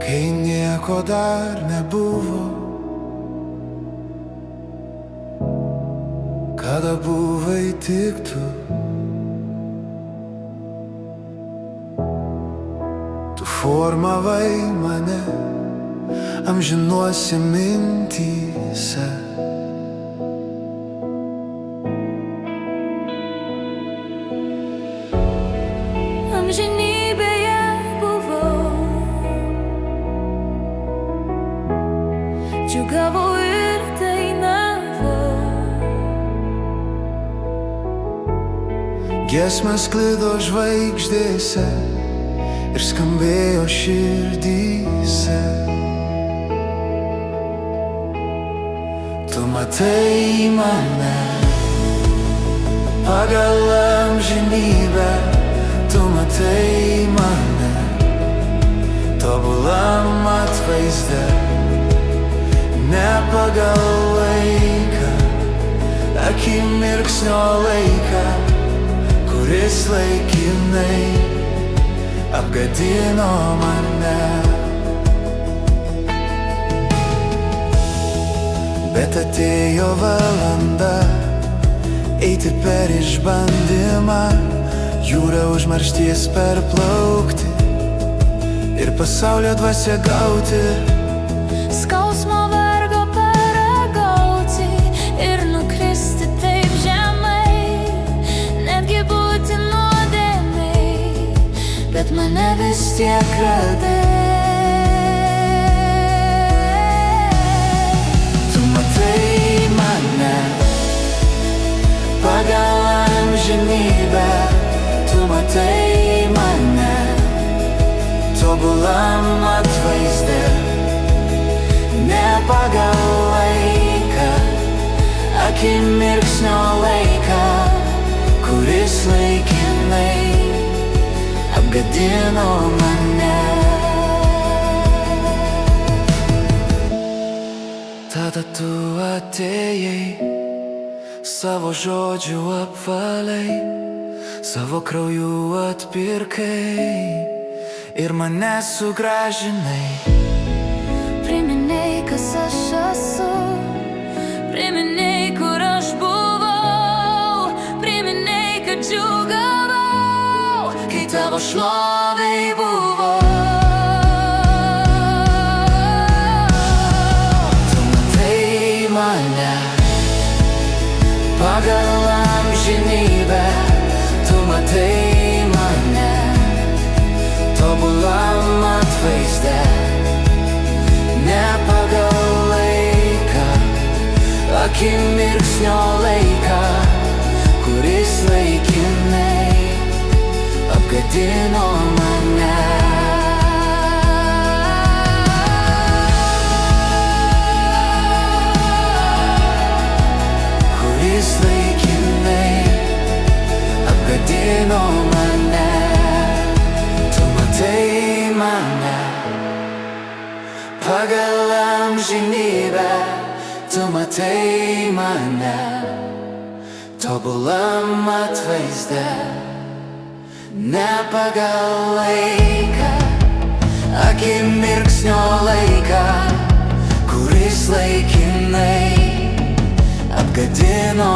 kai nieko dar nebuvo, kada buvai tik tu. Tu formavai mane amžinuose mintyse. Amžinybėje buvau, džiūgavau ir dainavau. Giesmės sklido žvaigždėse ir skambėjo širdyse. Tu matai mane pagal amžinybę, tu matai mane tobulam atvaizde, ne pagal laiką, akimirksnio laiką, kuris laikinai apgadino mane. Bet atėjo valanda eiti per išbandymą, jūrą užmaršties perplaukti ir pasaulio dvasią gauti. Skausmo vargo paragauti ir nukristi taip žemai, netgi būti nuodėmei, bet mane vis tiek radai. Tu matai mane pagal amžinybę, tu matai mane tobulam atvaizde, ne pagal laiką, akimirksnio laiką, kuris laikinai apgadino mane. Tada tu atėjai, savo žodžių apvaliai, savo krauju atpirkai ir mane sugrąžinai. Priminei, kas aš esu, priminei, kur aš buvau, priminei, kad džiūgavau, kai tavo šlovei buvau. Tu matai mane pagal amžinybę, tu matai mane tobulam atvaizde, ne pagal laiką, akimirksnio laiką, kuris laikinai apgadino mane. Kuris laikinai apgadino mane. Tu matai mane pagal amžinybę, tu matai mane tobulam atvaizde, ne pagal laiką, akimirksnio laiką, kuris laikinai apgadino